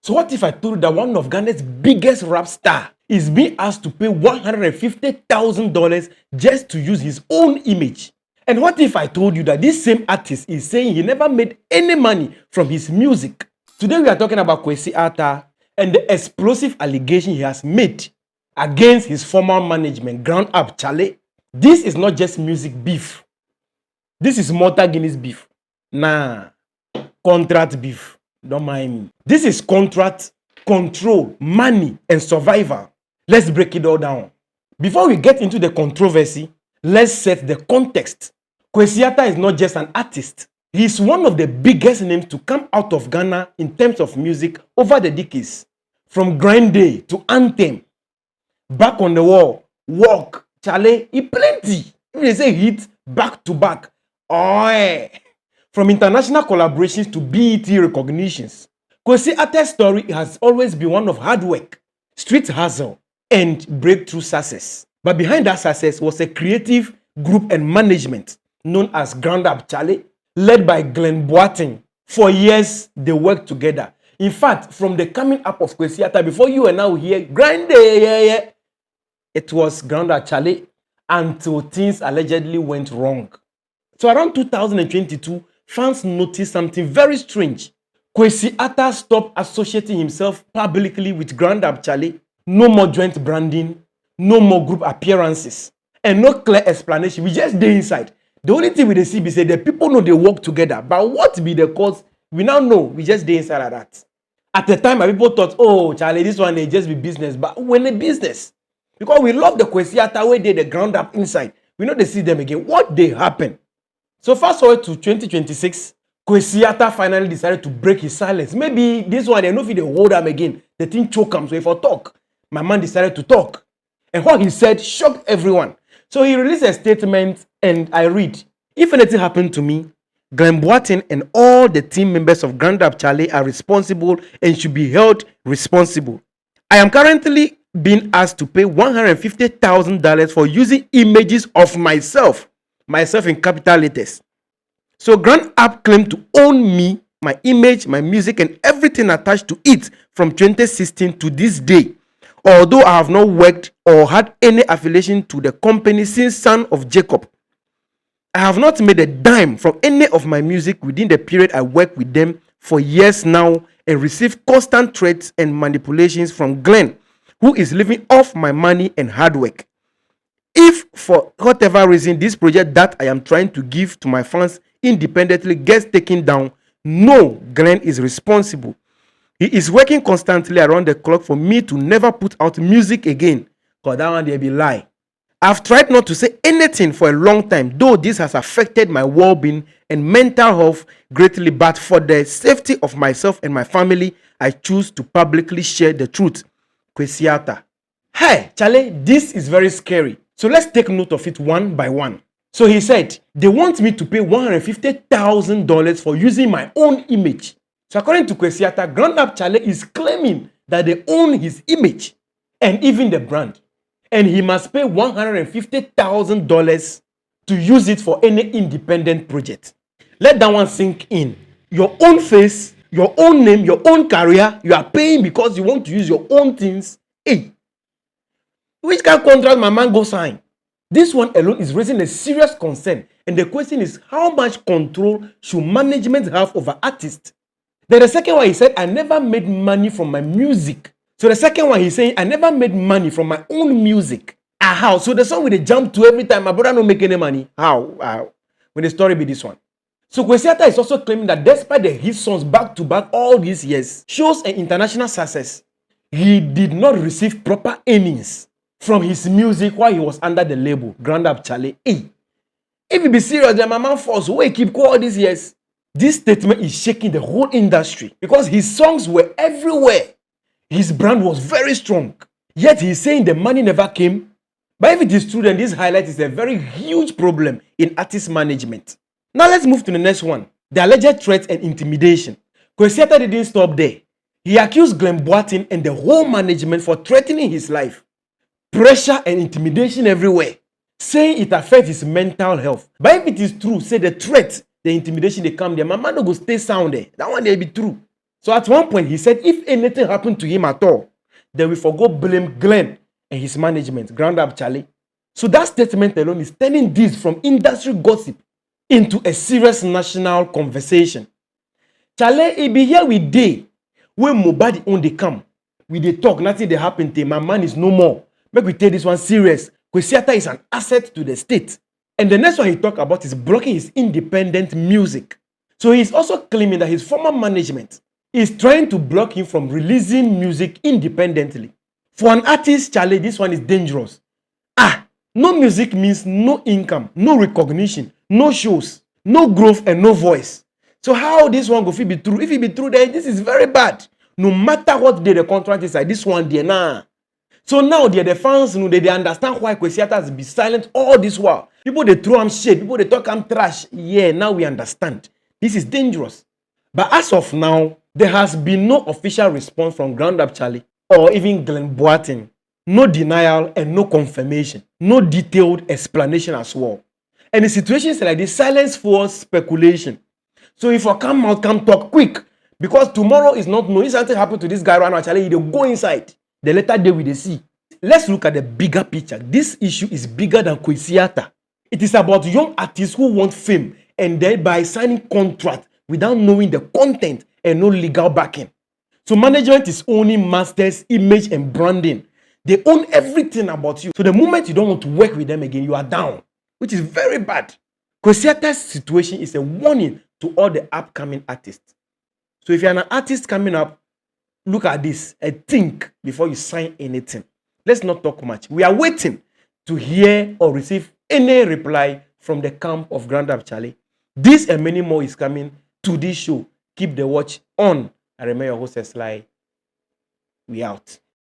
So what if I told you that one of Ghana's biggest rap star is being asked to pay $150,000 just to use his own image? And what if I told you that this same artist is saying he never made any money from his music? Today we are talking about Kwesi Arthur and the explosive allegation he has made against his former management, Up Chale. This is not just music beef. This is mortal Guinness beef. Nah, contract beef. Don't mind me. This is contract, control, money, and survival. Let's break it all down. Before we get into the controversy, let's set the context. Kwesi Arthur is not just an artist. He is one of the biggest names to come out of Ghana in terms of music over the decades. From Grind Day to Anthem, Back on the Wall, Walk, Chale, he plenty. If they say hit, back to back. Oh, from international collaborations to BET recognitions. Kwesi Arthur's story has always been one of hard work, street hustle, and breakthrough success. But behind that success was a creative group and management known as Up Chale, led by Glenn Boateng. For years, they worked together. In fact, from the coming up of Kwesi Arthur, before you and now hear Grind Day, it was Up Chale until things allegedly went wrong. So around 2022, fans noticed something very strange. Kwesi Arthur stopped associating himself publicly with Up Chale. No more joint branding, no more group appearances, and no clear explanation. We just stay inside. The only thing with the CB say the people know they work together, but what be the cause? We now know. We just stay inside of that. At the time, people thought, oh, Charlie, this one may just be business, but when a business, because we love the Kwesi Arthur way they the ground up inside. We know they see them again. What they happen? So fast forward to 2026, Kwesi Arthur finally decided to break his silence. Maybe this one, they know if they hold him again, the thing choke him. So if I talk, my man decided to talk. And what he said shocked everyone. So he released a statement and I read, if anything happened to me, Glenn Boateng and all the team members of Up Chale are responsible and should be held responsible. I am currently being asked to pay $150,000 for using images of myself in capital letters. So Up claimed to own me, my image, my music, and everything attached to it from 2016 to this day. Although I have not worked or had any affiliation to the company since Son of Jacob, I have not made a dime from any of my music within the period I worked with them for years now and received constant threats and manipulations from Glenn, who is living off my money and hard work. If for whatever reason this project that I am trying to give to my fans independently gets taken down, no, Glenn is responsible. He is working constantly around the clock for me to never put out music again. Because that one, they be lie. I've tried not to say anything for a long time, though this has affected my well-being and mental health greatly. But for the safety of myself and my family, I choose to publicly share the truth. Kwesi Arthur. Hey, Chale, this is very scary. So let's take note of it one by one. So he said, they want me to pay $150,000 for using my own image. So according to Kwesi Arthur, Up Chale is claiming that they own his image and even the brand. And he must pay $150,000 to use it for any independent project. Let that one sink in. Your own face, your own name, your own career, you are paying because you want to use your own things. Hey, which kind of contract my man go sign? This one alone is raising a serious concern. And the question is, how much control should management have over artists? Then the second one, he said, I never made money from my music. So the second one, he's saying, I never made money from my own music. How? So the song with the jump to every time, my brother don't make any money. How? When the story be this one. So Kwesi Arthur is also claiming that despite the hit songs back to back all these years, shows an international success, he did not receive proper earnings from his music while he was under the label, Up Chale. Hey, if you be serious, then my man force who keep all these years. This statement is shaking the whole industry because his songs were everywhere. His brand was very strong. Yet he's saying the money never came. But if it is true, then this highlight is a very huge problem in artist management. Now let's move to the next one. The alleged threats and intimidation. Kwesi Arthur didn't stop there. He accused Glenn Boateng and the whole management for threatening his life. Pressure and intimidation everywhere. Saying it affects his mental health. But if it is true, say the threat, the intimidation they come there, my man don't go stay sound there. That one they be true. So at one point, he said if anything happened to him at all, then we forgo blame Glenn and his management, Ground Up Chale. So that statement alone is turning this from industry gossip into a serious national conversation. Chale, he be here with day when Mobadi on the come. We dey talk, nothing dey happen till my man is no more. Make we take this one serious. Kwesi Arthur is an asset to the state. And the next one he talk about is blocking his independent music. So he's also claiming that his former management is trying to block him from releasing music independently. For an artist, Chale, this one is dangerous. No music means no income, no recognition, no shows, no growth, and no voice. So how this one go fit be true? If it be true, then this is very bad. No matter what day the contract is like, this one there nah. So now the fans, they understand why Kwesi Arthur has been silent all this while. People they throw him shit, people they talk him trash. Yeah, now we understand. This is dangerous. But as of now, there has been no official response from Ground Up Chale or even Glenn Boateng. No denial and no confirmation. No detailed explanation as well. And in situations like this, silence fuels speculation. So if I come out, come talk quick. Because tomorrow is not known. If something happened to this guy right now, Chale, he'll go inside. The later day we see. Let's look at the bigger picture. This issue is bigger than Kwesi Arthur. It is about young artists who want fame and thereby signing contract without knowing the content and no legal backing. So management is owning masters, image, and branding. They own everything about you. So the moment you don't want to work with them again, you are down, which is very bad. Kwesi Arthur's situation is a warning to all the upcoming artists. So if you're an artist coming up, look at this and think before you sign anything. Let's not talk much. We are waiting to hear or receive any reply from the camp of Ground Up Chale. This and many more is coming to this show. Keep the watch on. I remember your host, Sly. We out.